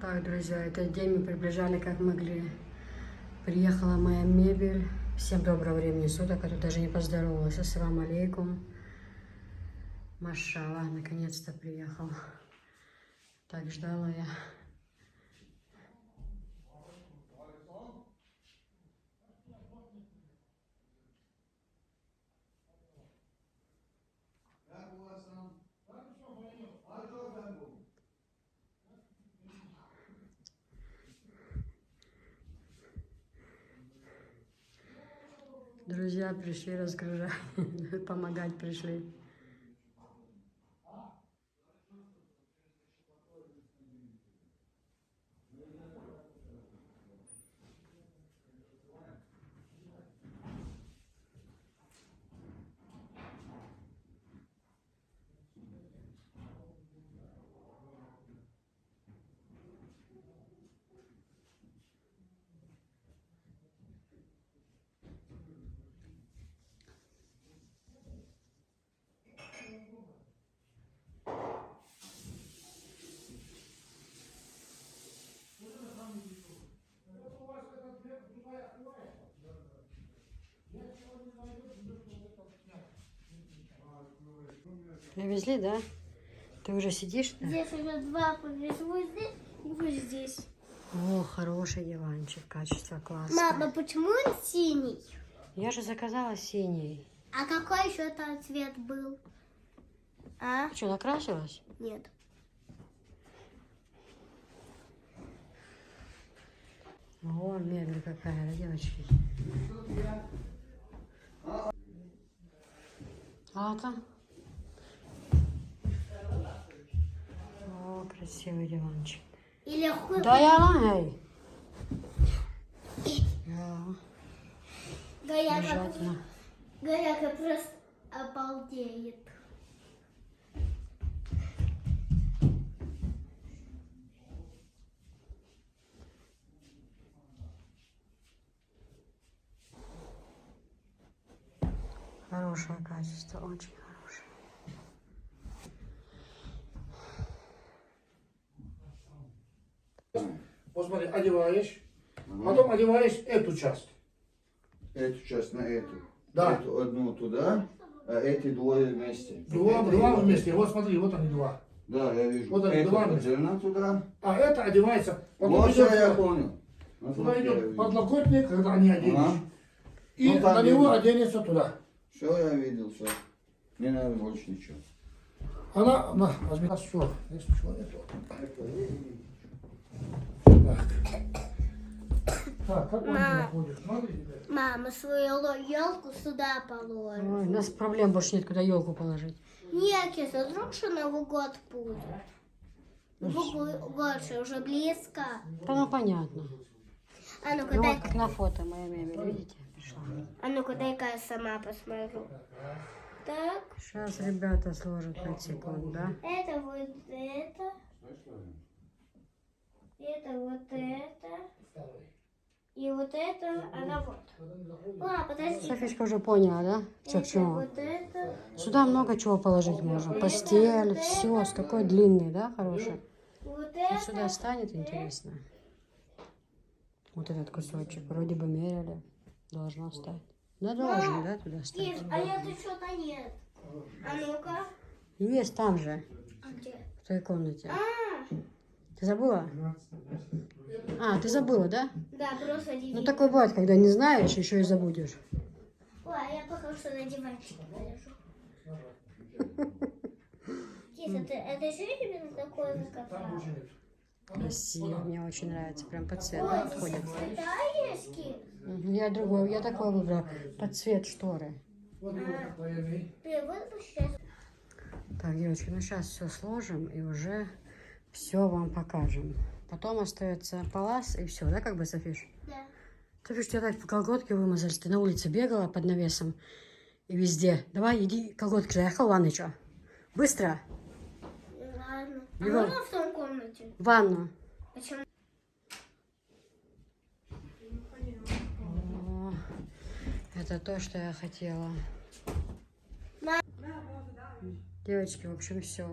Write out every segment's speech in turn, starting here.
Так, друзья, этот день мы приближали как могли. Приехала моя мебель. Всем доброго времени суток, а тут даже не поздоровалась. Ассаламу алейкум. Машаллах, наконец-то приехал. Так ждала я. Друзья пришли разгружать, помогать пришли. Привезли, да? Ты уже сидишь, да? Здесь уже два повезло здесь и вот здесь. О, хороший диванчик, качество классное. Мама, почему он синий? Я же заказала синий. А какой еще там цвет был? А? Ты что, накрасилась? Нет. О, мебель какая, девочки. А там? О, красивый диванчик. Или хуй. Да, я лагай. Да, обязательно. Горяка просто обалдеет. Хорошее качество, очень хорошее. Вот смотри, одеваешь, потом одеваешь эту часть. Эту часть на эту. Да. Эту одну туда, а эти двое вместе. Два Это вместе. Вот смотри, вот они два. Да, я вижу. Вот они Это два вместе. отдельно туда. А это одевается. Потом Вот идет я сюда. понял. Вот Туда я идет вижу. подлокотник, когда они оденешь. Ага. И Ну, там на него видно. оденется туда. Все, я видел, все. Не надо больше ничего. Она, на, возьми. А все, здесь ничего нету. Так, как он Мам. находит? Смотри теперь. Мама свою елку сюда положит. Ой, у нас проблем больше нет, куда елку положить. Нет, если вдруг что Новый год будет. Новый год же уже близко. Да ну понятно. А ну-ка, Ну дай, вот как на фото моя мебель, видите? Пришла. а ну-ка, дай-ка я сама посмотрю. Так, Сейчас ребята сложат 5 секунд, да? это вот это. Это вот это. И вот это, она вот. А, подожди. Софишка уже поняла, да? Что к Это чему? вот это. Сюда много чего положить можно. Постель, все, с такой длинный, да, хороший. Вот Вот это. сюда станет интересно. Вот этот кусочек. Вроде бы меряли. Должно стать. Да, должен, да, туда стать. Есть, а я-то что-то нет. А ну-ка. Есть там же, А где? в твоей комнате. А, Ты забыла? А, ты забыла, да? да, просто Ну диви. такое бывает, когда не знаешь, еще и забудешь. Ой, а я пока что на диванчике полежу. Киса, это еще именно такое заказала? Красиво, мне очень нравится. Прям под цвет, Ой, да, здесь входит. цвета есть, Кис? Мгм, я другой, я такой выбрала. Под цвет шторы. Вот его такое имей. Ты вот бы сейчас. Так, девочки, ну сейчас все сложим и уже все вам покажем. Потом остается палас и все, да, как бы, Софиш? Да. Софиш, у тебя так колготки вымазались. Ты на улице бегала под навесом и везде. Давай, иди колготки заехал в ванну, что? Быстро, Ладно. А Бегом. можно в том комнате? в ванну. Почему? О, это то, что я хотела. Мам. Девочки, в общем, все.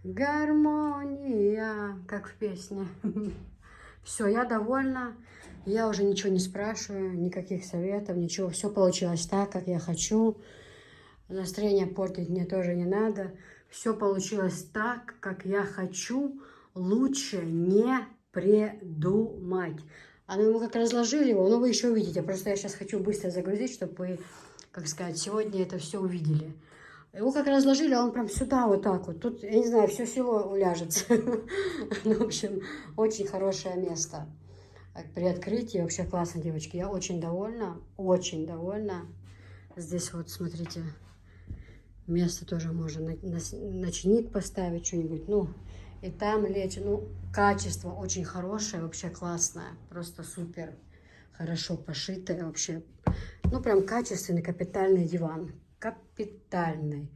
Гармония, как в песне. Все, я довольна. Я уже ничего не спрашиваю, никаких советов, ничего. Все получилось так, как я хочу. Настроение портить мне тоже не надо. Все получилось так, как я хочу. Лучше не придумать. А ну, мы как разложили его, ну вы еще увидите. Просто я сейчас хочу быстро загрузить, чтобы вы, как сказать, сегодня это все увидели. Его как разложили, а он прям сюда вот так вот. Тут, я не знаю, все село уляжется. Ну, в общем, очень хорошее место. При открытии вообще классно, девочки. Я очень довольна, очень довольна. Здесь вот, смотрите, место тоже можно ночник поставить, что-нибудь. Ну, и там лечь. Ну, качество очень хорошее, вообще классное. Просто супер. Хорошо пошитое вообще. Ну, прям качественный, капитальный диван. Капитальный.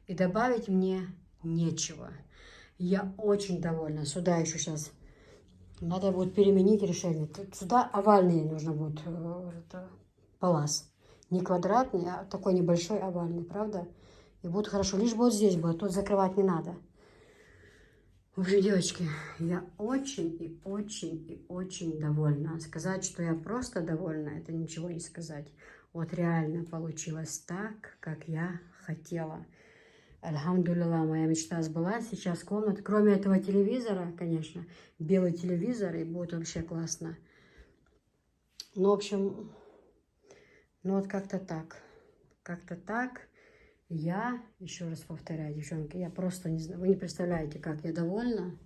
И добавить мне нечего. Я очень довольна. Сюда еще сейчас надо будет переменить решение. Тут сюда овальный нужно будет палас. Не квадратный, а такой небольшой овальный, правда? И будет хорошо. Лишь бы вот здесь было. Тут закрывать не надо. В общем, девочки, я очень и очень и очень довольна. Сказать, что я просто довольна, это ничего не сказать. Вот реально получилось так, как я хотела. Альхамдулилла, моя мечта сбылась. Сейчас комната, кроме этого телевизора, конечно, белый телевизор, и будет вообще классно. Ну, в общем, ну вот как-то так. Как-то так. Я, еще раз повторяю, девчонки, я просто не знаю, вы не представляете, как я довольна.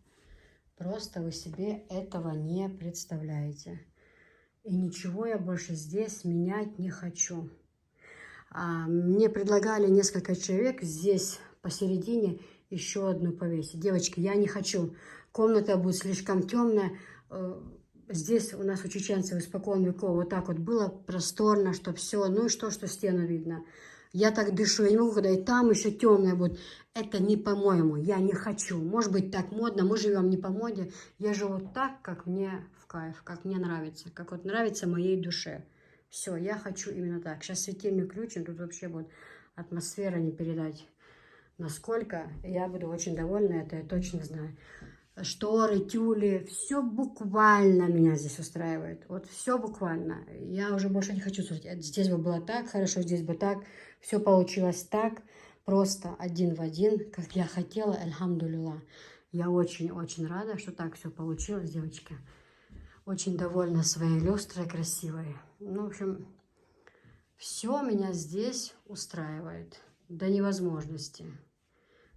Просто вы себе этого не представляете. И ничего я больше здесь менять не хочу. Мне предлагали несколько человек здесь посередине еще одну повесить. Девочки, я не хочу. Комната будет слишком темная. Здесь у нас у чеченцев испокон веков вот так вот было просторно, что все. Ну и что стену видно. Я так дышу, я не могу, когда и там еще темное будет. Это не по-моему, я не хочу. Может быть, так модно, мы живем не по моде. Я живу так, как мне в кайф, как мне нравится, как вот нравится моей душе. Все, я хочу именно так. Сейчас светильник включим, тут вообще будет атмосфера не передать. Насколько я буду очень довольна, это я точно знаю. Шторы, тюли, все буквально меня здесь устраивает. Вот все буквально. Я уже больше не хочу слушать. Здесь бы было так хорошо, здесь бы так. Все получилось так, просто один в один, как я хотела, альхамдулилла. Я очень-очень рада, что так все получилось, девочки. Очень довольна своей люстрой красивой. Ну, в общем, все меня здесь устраивает до невозможности.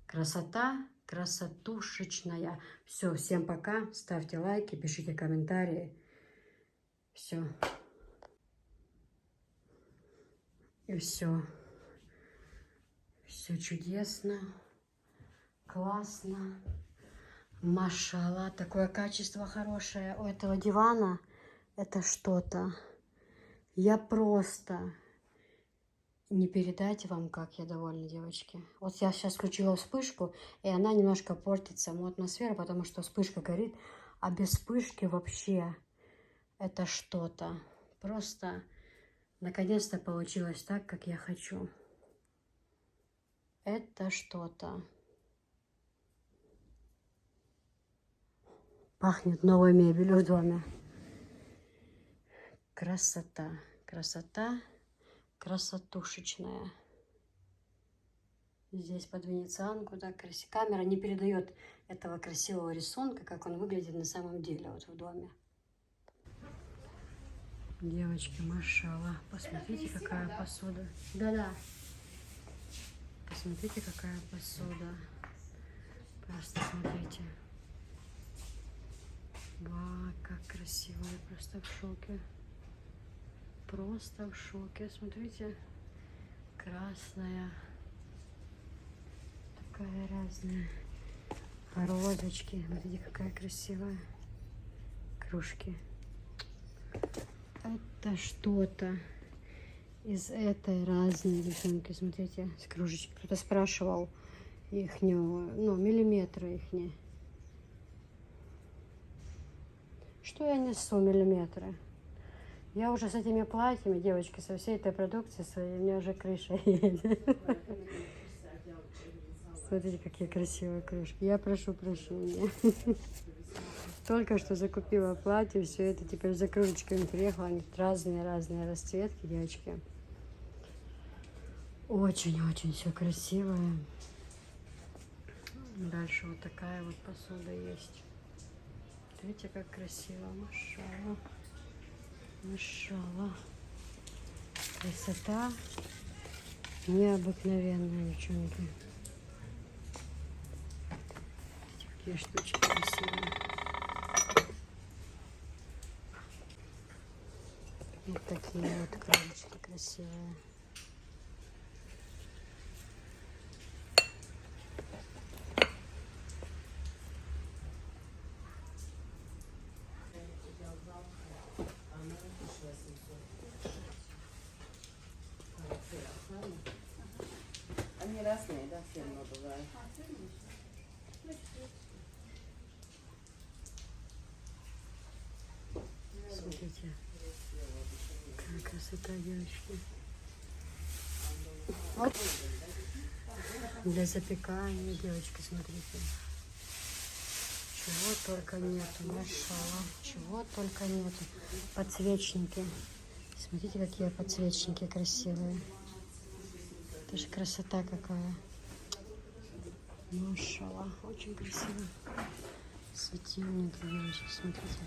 Красота, красотушечная. Все, всем пока. Ставьте лайки, пишите комментарии. Все. И все. Все чудесно, классно. Машалла, такое качество хорошее у этого дивана. Это что-то. Я просто не передать вам, как я довольна, девочки. Вот я сейчас включила вспышку, и она немножко портит саму атмосферу, потому что вспышка горит. А без вспышки вообще это что-то. Просто наконец-то получилось так, как я хочу. Это что-то. Пахнет новой мебелью в доме. Красота. Красота. Красотушечная. Здесь под венецианку так красиво. Камера не передает этого красивого рисунка, как он выглядит на самом деле вот в доме. Девочки, машалла. Посмотрите, какая посуда. Да-да. Посмотрите, какая посуда. Просто смотрите. Вау, как красиво. Я просто в шоке. Просто в шоке. Смотрите. Красная. Такая разная. Розочки. Смотрите, какая красивая. Кружки. Это что-то из этой разной, девчонки. Смотрите, с кружечки. Кто-то спрашивал ихнего, ну, миллиметры ихние. Что я несу миллиметры? Я уже с этими платьями, девочки, со всей этой продукцией своей, у меня уже крыша едет. Смотрите, какие красивые кружки. Я прошу прощения. Только что закупила платье, все это теперь за кружечками приехала. Они разные расцветки, девочки. Очень-очень все красивое. Дальше вот такая вот посуда есть. Видите, как красиво. Машалла. Машалла. Красота необыкновенная, девчонки. Видите, какие штучки красивые. Вот такие вот крылечки красивые. Они разные, да, все равно бывают. Смотрите, какая красота, девочки. Оп. Для запекания, девочки, смотрите. Чего только нету, машалла, чего только нету. Подсвечники. Смотрите, какие подсвечники красивые. Это же красота какая. Машалла, очень красиво. Светильники, девочки, смотрите.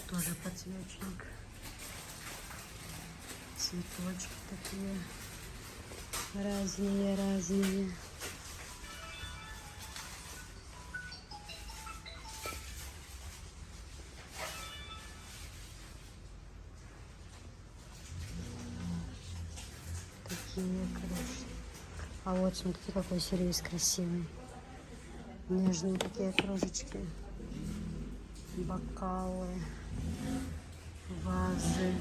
Тоже подсвечник. Цветочки такие. Разные. Такие кружки. А вот смотрите, какой сирийс красивый. Нежные такие кружечки. Бокалы. Вазы.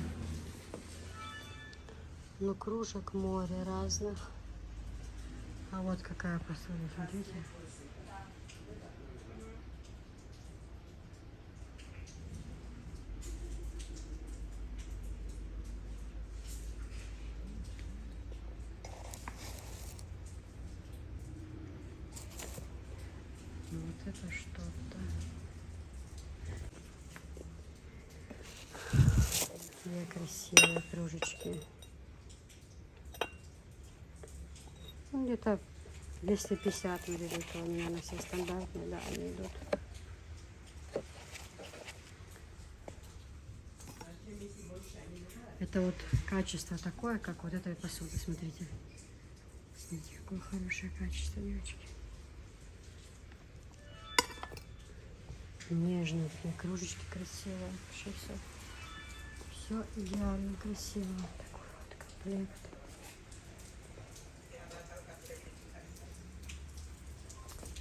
Ну, кружек море разных. А вот какая посуда, смотрите. Вот это что-то. Какие красивые кружечки. Ну, где-то 250 миллилитров. У меня на все стандартные, да, они идут. Это вот качество такое, как вот этой посуды, смотрите. Смотрите, какое хорошее качество, девочки. Нежные такие кружечки красивые. Вообще все идеально красиво. Такой вот комплект.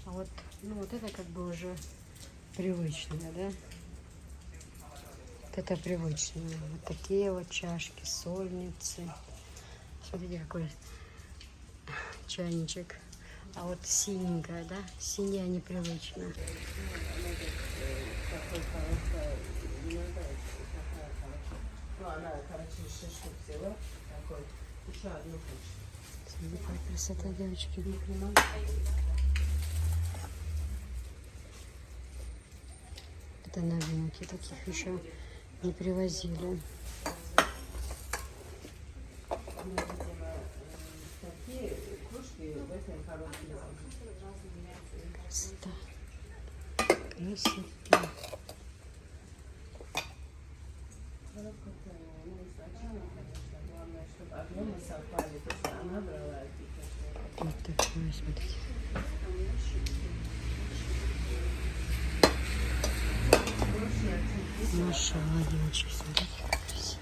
А вот, ну вот это как бы уже привычное, да? Вот это привычное. Вот такие вот чашки, сольницы. Смотрите, какой чайничек. А вот синенькая, да? Синяя непривычно. Ну, она, короче, 6 штук взяла. Такой. Еще одну хочу. Смотрите, какая красота, девочки. Это новинки, таких еще не привозили. Ну, видимо, такие кружки в этом коробке. Красота. Красота. Главное, чтобы объемы совпали. То есть она брала Вот такое, смотрите. Машалла, девочки, смотрите, как красиво.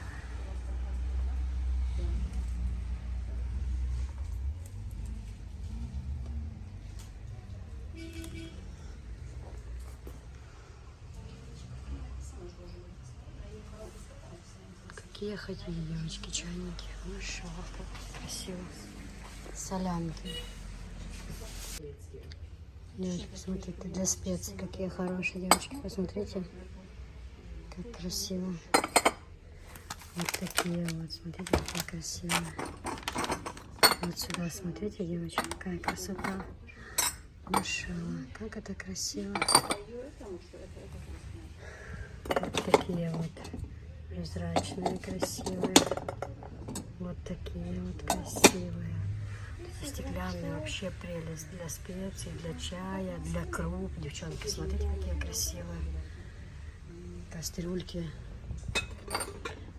Какие хотели, девочки, чайники. Машалла, как красиво. Солянки. Девочки, посмотрите, для специй какие хорошие, девочки, посмотрите, как красиво. Вот такие вот, смотрите, какие красивые. Вот сюда смотрите, девочки, какая красота. Машалла, как это красиво. Вот такие вот прозрачные, красивые. Вот такие вот красивые. Эти стеклянные вообще прелесть для специй, для чая, для круп. Девчонки, смотрите, какие красивые. Кастрюльки.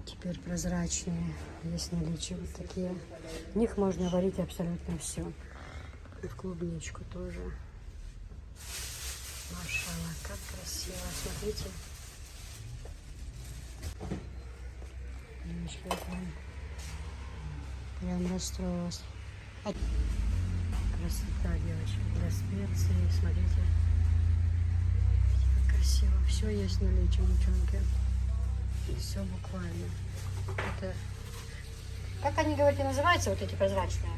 Теперь прозрачные. Есть наличие вот такие. В них можно варить абсолютно все. И в клубничку тоже. Машалла, как красиво. Смотрите. Девочки, я прям расстроилась. Красота, девочки, для специй. Смотрите. Как красиво. Все есть наличие, девчонки. Все буквально. Это... Как они, говорите, называются, вот эти прозрачные?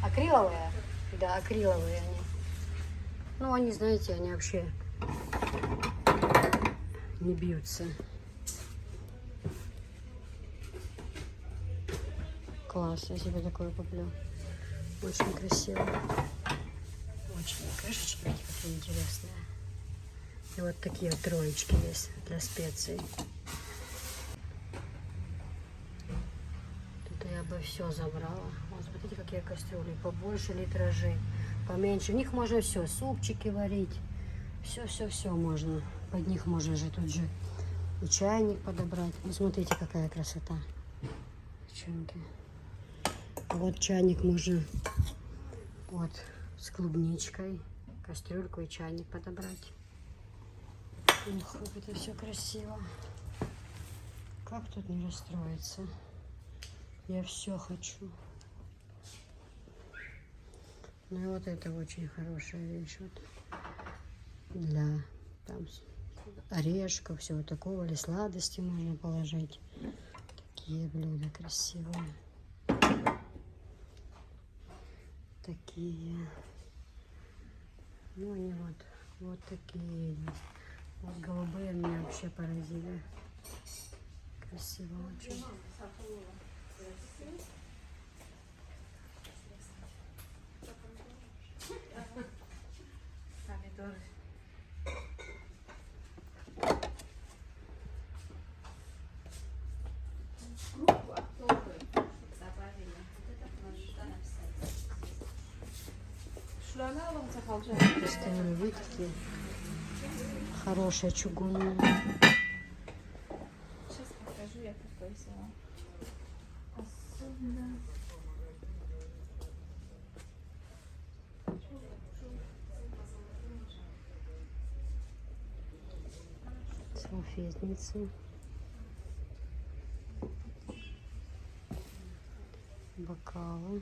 Акриловые? Да, акриловые они. Ну, они, знаете, они вообще не бьются. Класс, я себе такое куплю. Очень красиво. Очень. Крышечки, видите, какие интересные. И вот такие вот троечки есть для специй. Тут я бы все забрала. Вот смотрите, какие кастрюли. Побольше литражи, поменьше. В них можно все, супчики варить. Все можно. Под них можно же тут же и чайник подобрать. Ну, смотрите, какая красота. Девчонки. Вот чайник можно вот с клубничкой. Кастрюльку и чайник подобрать. Ух, это все красиво. Как тут не расстроиться? Я все хочу. Ну и вот это очень хорошая вещь. Вот для там орешков, всего такого, или сладости можно положить. Такие блюда красивые. Такие. Ну они вот такие есть. Вот голубые меня вообще поразили. Красиво очень. Помидоры. Доставили вытяжки. Хорошие чугунные. Сейчас покажу, я какой взяла. Особенно. Салфетницы. Бокалы.